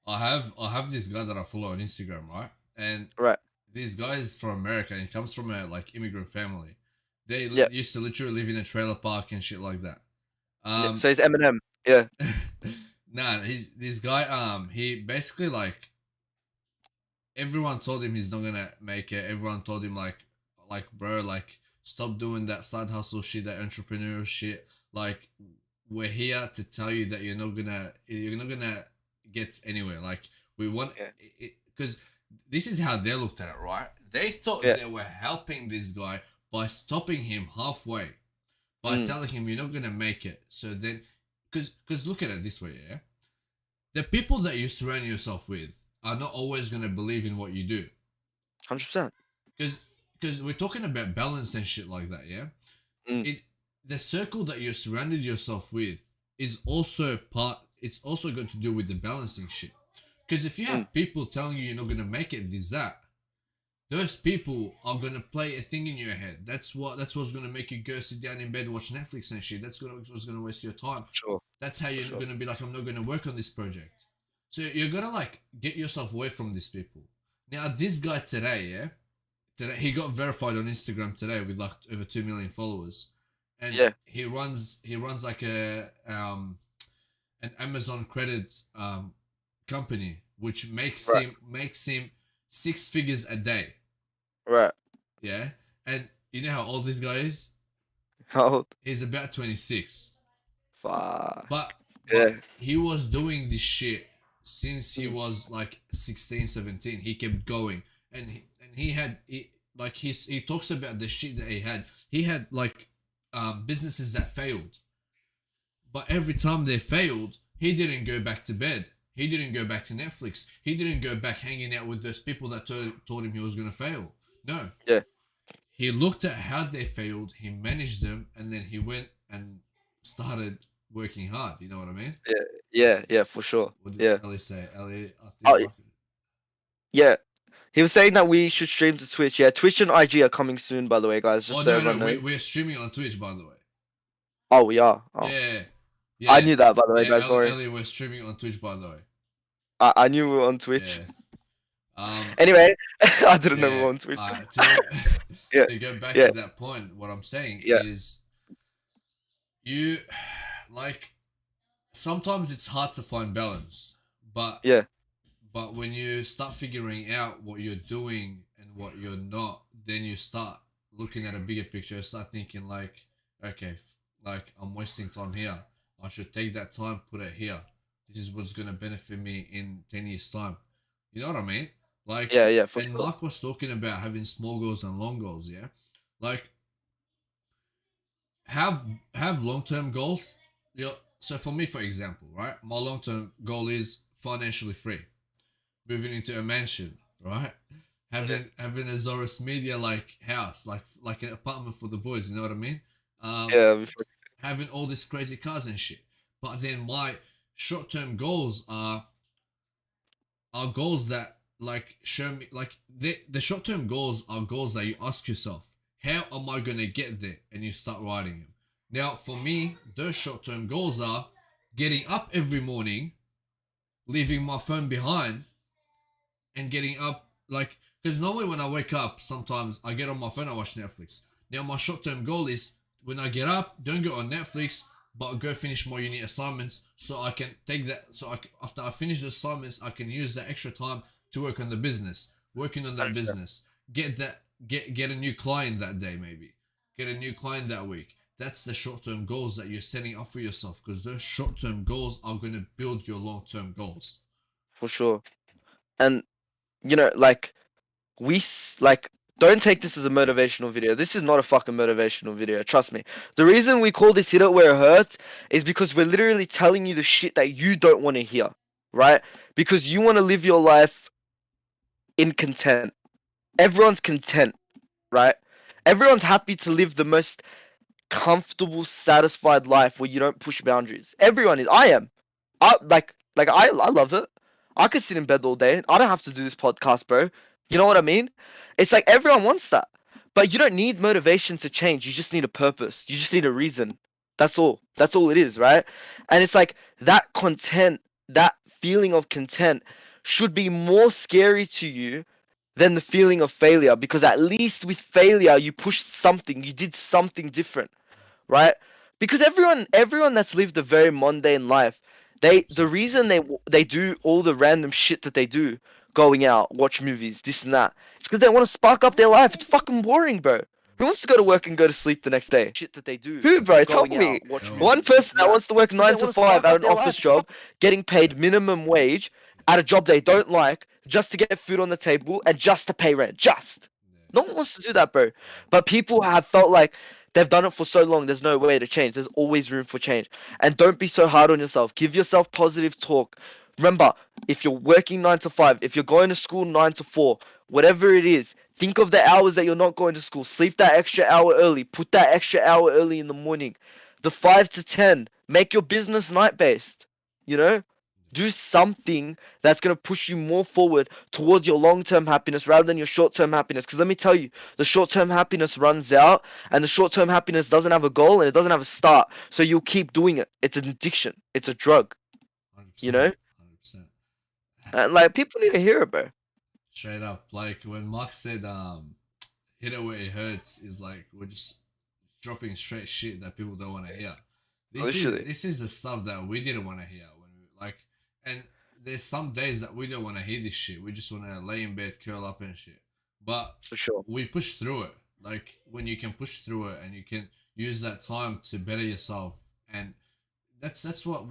I have this guy that I follow on Instagram, right? And Right. this guy is from America and he comes from a like immigrant family. They Yeah. used to literally live in a trailer park and shit like that. Yeah. So it's Eminem. Yeah. Nah, he's this guy. He basically like everyone told him he's not gonna make it. Everyone told him like bro, like stop doing that side hustle shit, that entrepreneurial shit. Like we're here to tell you that you're not gonna get anywhere. Like we want Yeah. because this is how they looked at it, right? They thought Yeah. they were helping this guy by stopping him halfway, by telling him you're not gonna make it. So then, because look at it this way, yeah, the people that you surround yourself with are not always gonna believe in what you do, 100%. because we're talking about balance and shit like that, yeah. Mm. It the circle that you're surrounded yourself with is also part. It's also got to do with the balancing shit. Because if you have people telling you you're not gonna make it, this that, those people are gonna play a thing in your head. That's what's gonna make you go sit down in bed watch Netflix and shit. What's gonna waste your time. Sure. That's how you're gonna be like, I'm not gonna work on this project. So you're gonna like get yourself away from these people. Now this guy today, yeah, today he got verified on Instagram today with like over 2 million followers, and Yeah. he runs like a an Amazon credit company which makes Right. him 6 figures a day. Right. Yeah, and you know how old this guy is? How old? He's about 26. Fuck. But Yeah. he was doing this shit since he was like 16, 17. He kept going, and he talks about the shit that he had. He had like businesses that failed, but every time they failed, he didn't go back to bed. He didn't go back to Netflix. He didn't go back hanging out with those people that told him he was gonna fail. No. Yeah. He looked at how they failed. He managed them, and then he went and started working hard. You know what I mean? Yeah. Yeah. Yeah. For sure. What did Yeah. Ellie say? Ellie, I Oh, think. yeah. He was saying that we should stream to Twitch. Yeah. Twitch and IG are coming soon, by the way, guys. Just Oh so no, everyone no, knows. we're streaming on Twitch, by the way. Oh, we are. Oh. Yeah, I yeah, knew that, by the way, yeah. guys. Sorry. Ellie, we're streaming on Twitch, by the way. I knew we were on Twitch. Yeah. Anyway, I didn't know we Yeah. were on Twitch. To, Yeah. to go back Yeah. to that point, what I'm saying Yeah. is, you like sometimes it's hard to find balance, but Yeah. but when you start figuring out what you're doing and what you're not, then you start looking at a bigger picture. Start thinking like, okay, like I'm wasting time here. I should take that time, put it here. This is what's gonna benefit me in 10 years' time. You know what I mean? Like, Yeah. Yeah. For and sure. Mark was talking about having small goals and long goals. Yeah, like have long term goals. So for me, for example, right, my long term goal is financially free, moving into a mansion, right? Having a Zorus Media like house, like an apartment for the boys. You know what I mean? Yeah. Having all these crazy cars and shit. But then my short term goals are goals that like show me like the short term goals are goals that you ask yourself, how am I gonna get there? And you start writing them. Now for me, those short term goals are getting up every morning, leaving my phone behind, and getting up like because normally when I wake up, sometimes I get on my phone, I watch Netflix. Now my short term goal is when I get up, don't go on Netflix, but go finish my uni assignments so I can take that. So after I finish the assignments, I can use that extra time to work on the business, working on that business, get a new client that day, maybe get a new client that week. That's the short term goals that you're setting up for yourself because those short term goals are going to build your long term goals. For sure. And you know, like like don't take this as a motivational video. This is not a fucking motivational video. Trust me. The reason we call this Hit It Where It Hurts is because we're literally telling you the shit that you don't want to hear, right? Because you want to live your life in content. Everyone's content, right? Everyone's happy to live the most comfortable, satisfied life where you don't push boundaries. Everyone is. I am. I love it. I could sit in bed all day. I don't have to do this podcast, bro. You know what I mean? It's like everyone wants that. But you don't need motivation to change. You just need a purpose. You just need a reason. That's all. That's all it is, right? And it's like that content, that feeling of content should be more scary to you than the feeling of failure, because at least with failure you pushed something, you did something different, right? Because everyone that's lived a very mundane life, the reason they do all the random shit that they do, going out, watch movies, this and that, it's because they want to spark up their life. It's fucking boring, bro. Who wants to go to work and go to sleep the next day? Shit that they do. Who, bro? Tell me. One person that wants to work 9 to 5 at an office job, getting paid minimum wage at a job they don't like, just to get food on the table and just to pay rent. Just. No one wants to do that, bro. But people have felt like they've done it for so long, there's no way to change. There's always room for change. And don't be so hard on yourself. Give yourself positive talk. Remember, if you're working 9 to 5, if you're going to school 9 to 4, whatever it is, think of the hours that you're not going to school. Sleep that extra hour early. Put that extra hour early in the morning. The 5 to 10, make your business night-based. You know? Do something that's going to push you more forward towards your long-term happiness rather than your short-term happiness. Because let me tell you, the short-term happiness runs out, and the short-term happiness doesn't have a goal and it doesn't have a start. So you'll keep doing it. It's an addiction. It's a drug. 100%, You know? 100%. And like, people need to hear it, bro. Straight up, like when Mark said, hit it where it hurts, is like we're just dropping straight shit that people don't want to hear. This is the stuff that we didn't want to hear when we like, and there's some days that we don't want to hear this shit. We just want to lay in bed, curl up and shit. But For sure. we push through it. Like when you can push through it and you can use that time to better yourself, and that's what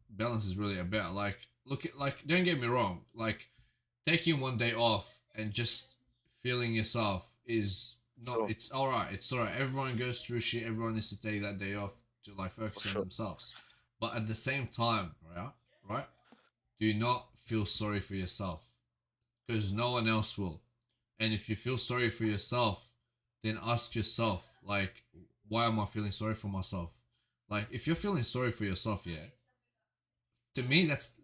balance is really about. Like look at, like, don't get me wrong, like taking one day off and just feeling yourself is not, Sure. it's all right. It's all right. Everyone goes through shit. Everyone needs to take that day off to like focus on Sure. themselves. But at the same time, right, do not feel sorry for yourself, because no one else will. And if you feel sorry for yourself, then ask yourself, like, why am I feeling sorry for myself? Like, if you're feeling sorry for yourself, yeah, to me, that's,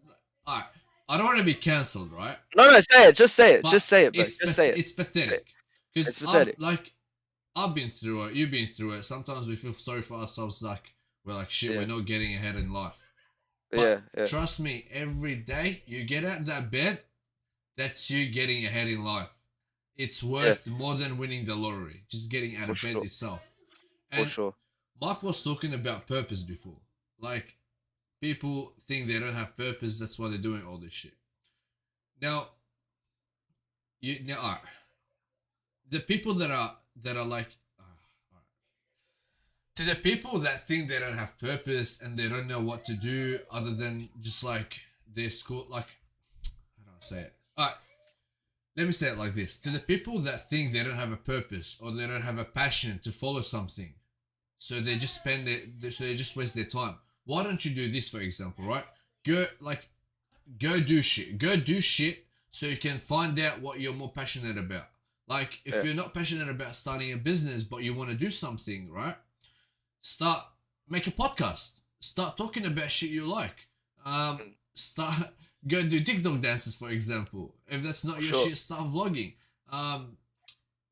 I don't want to be cancelled, right? No, say it. Just say it. But Just say it, bro. it's Just say it. it's pathetic. It's Because pathetic. like, I've been through it. You've been through it. Sometimes we feel sorry for ourselves. Like we're like, shit, Yeah. we're not getting ahead in life. Yeah, But yeah. trust me, every day you get out of that bed, that's you getting ahead in life. It's worth more than winning the lottery. Just getting out For of bed sure. itself. For And sure. Mark was talking about purpose before. Like, people think they don't have purpose. That's why they're doing all this shit. Now, alright. The people that are like, alright. To the people that think they don't have purpose and they don't know what to do other than just like their school, like, how do I say it? Alright, let me say it like this. To the people that think they don't have a purpose or they don't have a passion to follow something, so they just so they just waste their time. Why don't you do this, for example, right? Go do shit. Go do shit so you can find out what you're more passionate about. Like, if you're not passionate about starting a business, but you want to do something, right? Make a podcast. Start talking about shit you like. Go do TikTok dances, for example. If that's not your shit, start vlogging.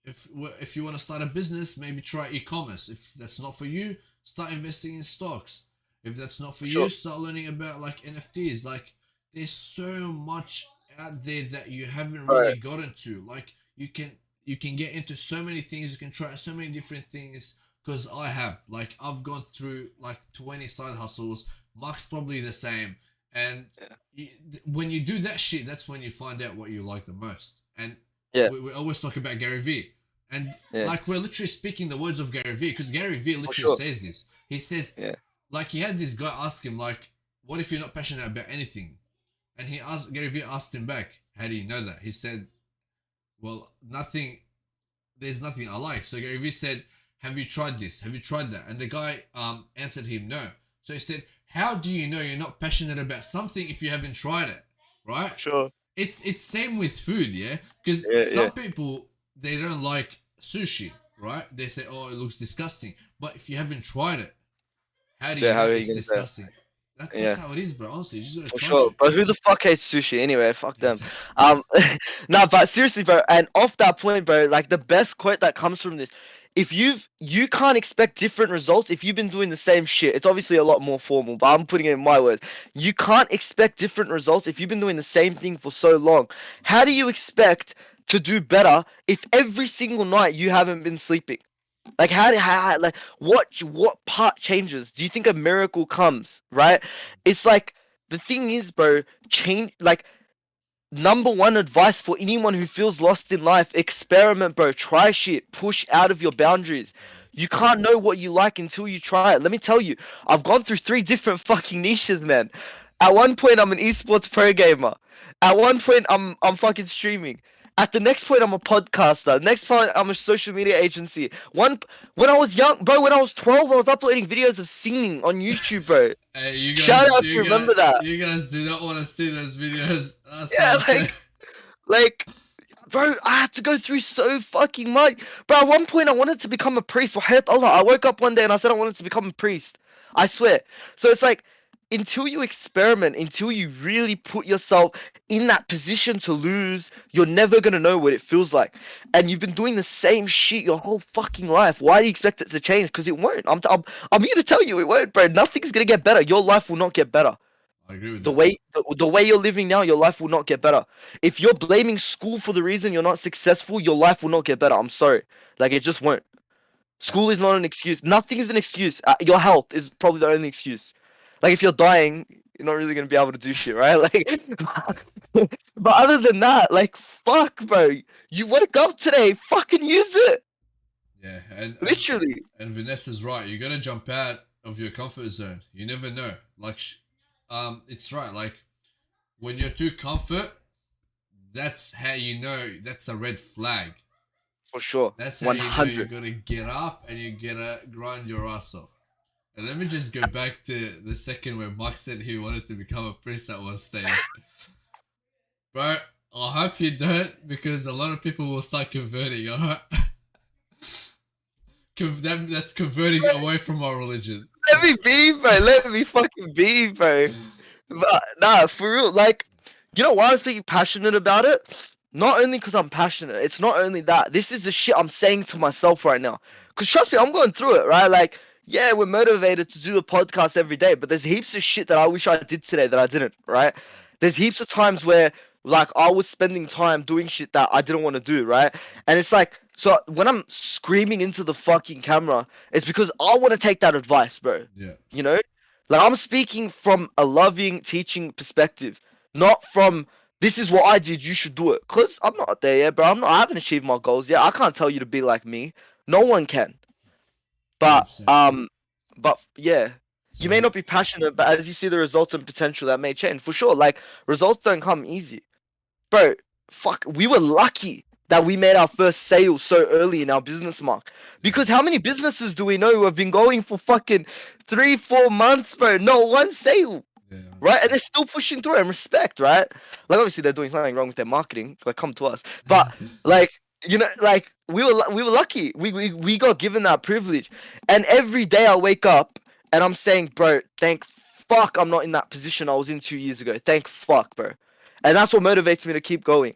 If you want to start a business, maybe try e-commerce. If that's not for you, start investing in stocks. If that's not for you, start learning about like NFTs. Like, there's so much out there that you haven't really gotten to. Like, you can get into so many things. You can try so many different things. Because I've gone through like 20 side hustles. Mark's probably the same. And when you do that shit, that's when you find out what you like the most. And we always talk about Gary Vee. And like, we're literally speaking the words of Gary Vee, because Gary Vee literally says this. He says, like, he had this guy ask him, like, what if you're not passionate about anything? And Gary Vee asked him back, how do you know that? He said, well, there's nothing I like. So Gary Vee said, have you tried this? Have you tried that? And the guy answered him no. So he said, how do you know you're not passionate about something if you haven't tried it? Right? Sure. It's same with food, yeah? Because some people, they don't like sushi. right? They say, "Oh, it looks disgusting," but if you haven't tried it, how do you Yeah, how know are you it's gonna say? disgusting? That's Yeah. how it is, bro. Honestly, you just gotta For try sure. shit. But who the fuck hates sushi anyway? Fuck them. Exactly. Um no, but seriously, bro, and off that point, bro, like the best quote that comes from this, if you can't expect different results if you've been doing the same shit. It's obviously a lot more formal, but I'm putting it in my words. You can't expect different results if you've been doing the same thing for so long. How do you expect to do better if every single night you haven't been sleeping? Like like what part changes? Do you think a miracle comes, right? It's like the thing is, bro, change like number one advice for anyone who feels lost in life, experiment, bro. Try shit, push out of your boundaries. You can't know what you like until you try it. Let me tell you, I've gone through three different fucking niches, man. At one point I'm an esports pro gamer. At one point I'm fucking streaming. At the next point, I'm a podcaster. Next point, I'm a social media agency. When I was young, bro, when I was 12, I was uploading videos of singing on YouTube, bro. Hey, Shout out if you remember that. you guys do not want to see those videos. That's all Yeah, I'm saying. like, bro, I had to go through so fucking much. Bro, at one point, I wanted to become a priest. Wahayat Allah. I woke up one day and I said I wanted to become a priest. I swear. So it's like, until you experiment, until you really put yourself in that position to lose, you're never gonna know what it feels like. And you've been doing the same shit your whole fucking life. Why do you expect it to change? Because it won't. I'm here to tell you it won't, bro. Nothing's gonna get better. Your life will not get better. I agree with The that. way the way you're living now, your life will not get better. If you're blaming school for the reason you're not successful, your life will not get better. I'm sorry. Like it just won't. Uh, School is not an excuse. Nothing is an excuse. Your health is probably the only excuse. Like if you're dying, you're not really gonna be able to do shit, right? Like, but other than that, like, fuck, bro. You woke up today. Fucking use it. Yeah, Literally. and Vanessa's right. You gotta jump out of your comfort zone. You never know. Like, it's right. Like when you're too comfort, that's how you know that's a red flag. For sure. That's how you know you 100. gotta get up and you gotta grind your ass off. And let me just go back to the second where Mike said he wanted to become a priest at one stage. Bro, I hope you don't because a lot of people will start converting, alright? That's converting away from our religion. Let me be, bro. Let me fucking be, bro. But, nah, for real. Like, you know why I was being passionate about it? Not only because I'm passionate. It's not only that. This is the shit I'm saying to myself right now. Because trust me, I'm going through it, right? Like, yeah, we're motivated to do the podcast every day, but there's heaps of shit that I wish I did today that I didn't, right? There's heaps of times where, like, I was spending time doing shit that I didn't want to do, right? And it's like, so when I'm screaming into the fucking camera, it's because I want to take that advice, bro. Yeah. You know? Like I'm speaking from a loving teaching perspective, not from this is what I did, you should do it. Cause I'm not there yet, bro. I haven't achieved my goals yet. I can't tell you to be like me. No one can. But 100%. yeah. You So, may not be passionate, but as you see the results and potential that may change. For sure. Like results don't come easy. Bro, fuck, we were lucky that we made our first sale so early in our business, Mark. Because how many businesses do we know who have been going for fucking 3-4 months, bro? No one sale, yeah, right? And 100%. they're still pushing through and respect, right? Like obviously they're doing something wrong with their marketing. Like come to us, but like like we were lucky. We got given that privilege, and every day I wake up and I'm saying, bro, thank fuck I'm not in that position I was in 2 years ago. Thank fuck, bro. And that's what motivates me to keep going.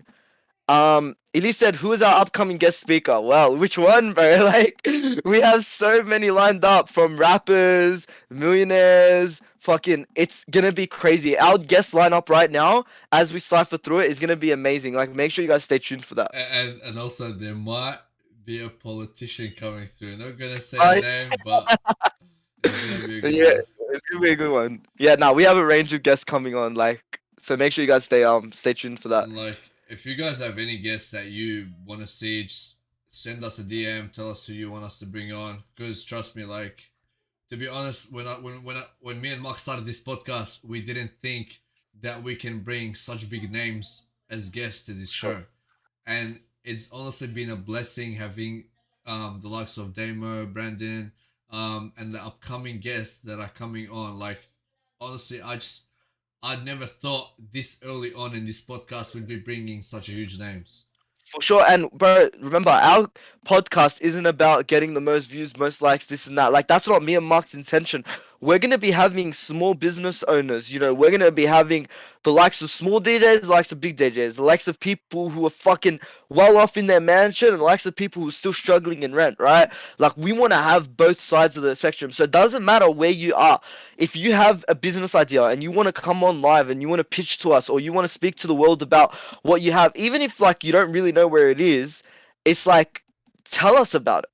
Elise said, "Who is our upcoming guest speaker?" Well, which one, bro? Like, we have so many lined up from rappers, millionaires. Fucking, it's gonna be crazy. Our guest lineup right now, as we cipher through it, is gonna be amazing. Like, make sure you guys stay tuned for that. And also there might be a politician coming through. Not gonna say a I, name, but it's gonna be a good yeah, one. it's gonna be a good one. Yeah, now we have a range of guests coming on. Like, so make sure you guys stay tuned for that. And like, if you guys have any guests that you want to see, just send us a DM. Tell us who you want us to bring on. Because trust me, like, to be honest, when me and Mark started this podcast, we didn't think that we can bring such big names as guests to this Sure. show, and it's honestly been a blessing having the likes of Damo, Brandon, and the upcoming guests that are coming on. Like, honestly, I'd never thought this early on in this podcast we'd be bringing such huge names. For sure. And bro, remember, our podcast isn't about getting the most views, most likes, this and that. Like that's not me and Mark's intention. We're gonna be having small business owners, we're gonna be having the likes of small DJs, the likes of big DJs, the likes of people who are fucking well off in their mansion, and the likes of people who are still struggling in rent, right? Like we wanna have both sides of the spectrum. So it doesn't matter where you are. If you have a business idea and you wanna come on live and you wanna pitch to us or you wanna speak to the world about what you have, even if like you don't really know where it is, it's like tell us about it,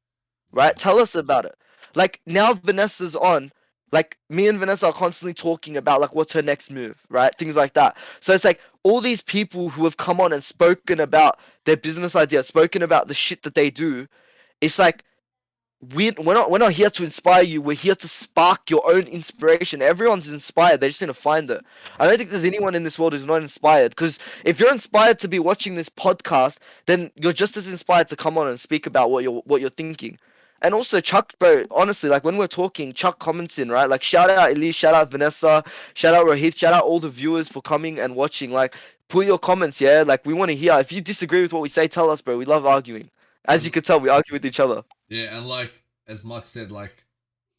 Yeah. right? Tell us about it. Like now Vanessa's on, like me and Vanessa are constantly talking about like what's her next move, right? Things like that. So it's like all these people who have come on and spoken about their business ideas, spoken about the shit that they do. It's like we're not here to inspire you. We're here to spark your own inspiration. Everyone's inspired. They just need to find it. I don't think there's anyone in this world who's not inspired. Because if you're inspired to be watching this podcast, then you're just as inspired to come on and speak about what you're thinking. And also Chuck, bro, honestly, like when we're talking, Chuck comments in, right? Like shout out Elise, shout out Vanessa, shout out Rohit, shout out all the viewers for coming and watching. Like put your comments, yeah? Like we want to hear. If you disagree with what we say, tell us, bro. We love arguing. As you And can tell, we argue with each other. yeah, and like as Mark said, like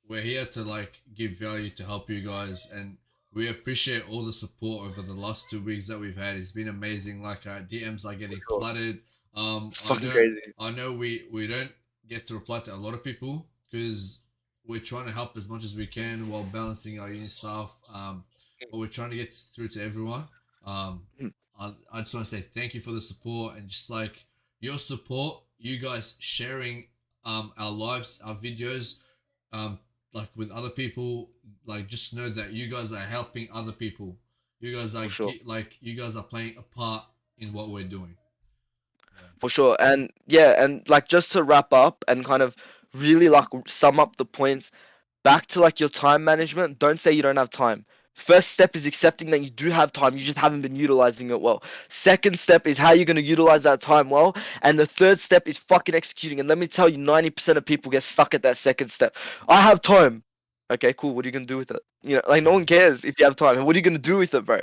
we're here to like give value to help you guys, and we appreciate all the support over the last 2 weeks that we've had. It's been amazing. Like DMs are getting Sure. flooded. It's I fucking know, crazy. I know we don't get to reply to a lot of people because we're trying to help as much as we can while balancing our uni stuff. But we're trying to get through to everyone. Um, Mm, I just want to say thank you for the support and just like your support, you guys sharing our lives, our videos, um like with other people. Like just know that you guys are helping other people. You guys are for sure. like you guys are playing a part in what we're doing. Yeah. For sure. And yeah, and like just to wrap up and kind of really like sum up the points, back to like your time management, don't say you don't have time. First step is accepting that you do have time, you just haven't been utilizing it well. Second step is how you're going to utilize that time well. And the third step is fucking executing. And let me tell you, 90% of people get stuck at that second step. I have time. Okay, cool. What are you going to do with it? Like no Yeah. one cares if you have time. What are you going to do with it, bro?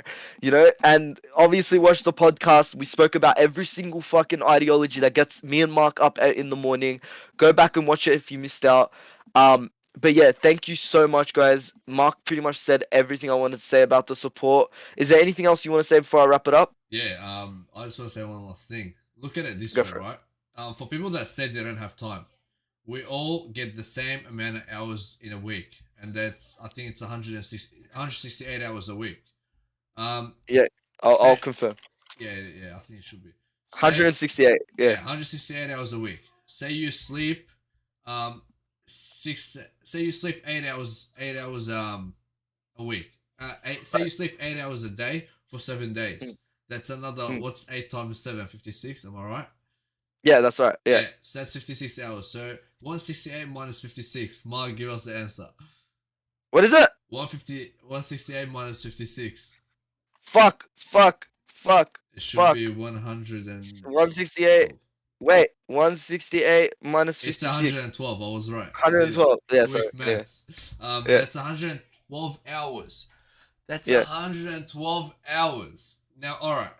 And obviously watch the podcast. We spoke about every single fucking ideology that gets me and Mark up in the morning. Go back and watch it if you missed out. But yeah, thank you so much, guys. Mark pretty much said everything I wanted to say about the support. Is there anything else you want to say before I wrap it up? Yeah, I just want to say one last thing. Look at it this Go way, for it. right? For people that said they don't have time, we all get the same amount of hours in a week, and that's I think it's 168 hours a week. Um, Yeah, I'll say confirm. yeah, I think it should be. Say 168. Yeah, yeah, 168 hours a week. Say you sleep, um, six. Say you sleep 8 hours, 8 hours a week. Say right. you sleep 8 hours a day for 7 days. Mm, That's another. mm. What's 8 times 7? 56. Am I right? Yeah, that's right. Yeah. Yeah. So that's 56 hours. So 168 minus 56. Mark, give us the answer. What is it? 168 minus 56. Fuck, fuck, fuck, It should fuck. be 112. 168. Wait, 168 minus It's 56. 112. I was right. See, 112. Yeah, sorry. quick Yeah, maths. yeah, That's 112 hours. That's yeah, 112 hours. Now, all right.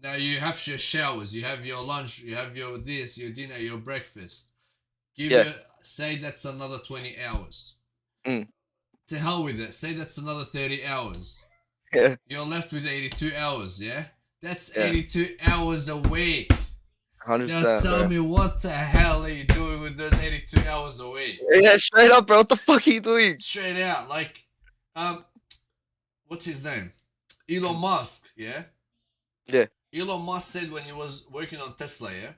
Now you have your showers, you have your lunch, you have your this, your dinner, your breakfast. Give yeah. your say that's another 20 hours. Mm, To hell with it. Say that's another 30 hours. yeah, You're left with 82 hours, yeah? That's yeah. 82 hours a week. Now 100%, tell bro. me what the hell are you doing with those 82 hours a week? Yeah, straight up, bro. What the fuck are you doing? Straight out, like, um, what's his name? Elon Musk, yeah? Yeah, Elon Musk said when he was working on Tesla, yeah?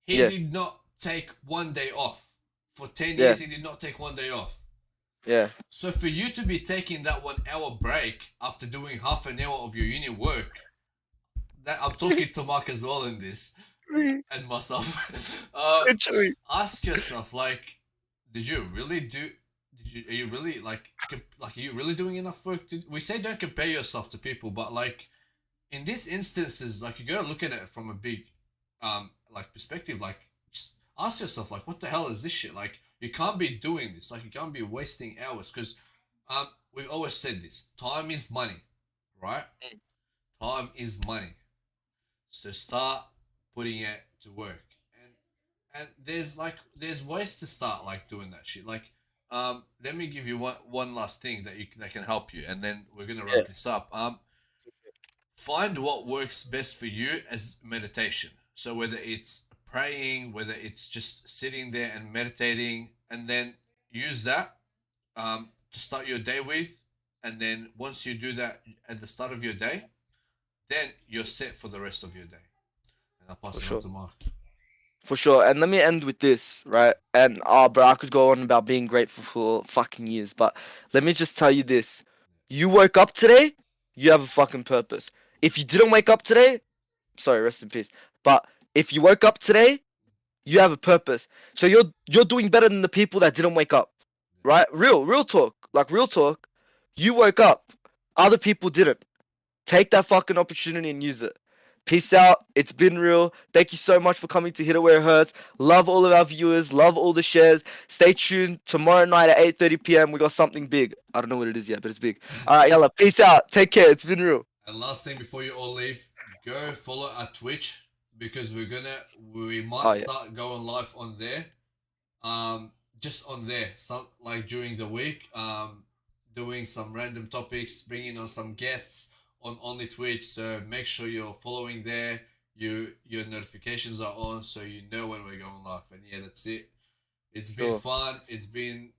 He yeah, did not take one day off. For 10 yeah, years, he did not take one day off. yeah, So for you to be taking that 1 hour break after doing half an hour of your uni work, that I'm talking to Mark as well in this and myself. literally. Ask yourself, like, did you really do? Are you really like? Are you really doing enough work? We say don't compare yourself to people, but like in these instances, like you gotta look at it from a big, like perspective. Like, just ask yourself, like, what the hell is this shit? Like, you can't be doing this. Like, you can't be wasting hours because, we've always said this. Time is money, right? Time is money. So start putting it to work. And there's ways to start like doing that shit. Like let me give you one last thing that can help you, and then we're gonna Yeah, wrap this up. Find what works best for you as meditation. So whether it's praying, whether it's just sitting there and meditating, and then use that to start your day with. And then once you do that at the start of your day, then you're set for the rest of your day. And I'll for pass it on sure. to Mark. For sure. And let me end with this, right? And bro, I could go on about being grateful for fucking years, but let me just tell you this. You woke up today, you have a fucking purpose. If you didn't wake up today, sorry, rest in peace. But if you woke up today, you have a purpose. So you're doing better than the people that didn't wake up. Right? Real talk. Like real talk. You woke up. Other people didn't. Take that fucking opportunity and use it. Peace out. It's been real. Thank you so much for coming to Hit It Where It Hurts. Love all of our viewers. Love all the shares. Stay tuned. Tomorrow night at 8:30 p.m. We got something big. I don't know what it is yet, but it's big. All right, yalla. Peace out. Take care. It's been real. And last thing before you all leave, go follow our Twitch because we might Oh yeah. start going live on there. Just on there, some like during the week, doing some random topics, bringing on some guests on only Twitch. So make sure you're following there. Your notifications are on, so you know when we're going live. And yeah, that's it. It's been Sure. fun. It's been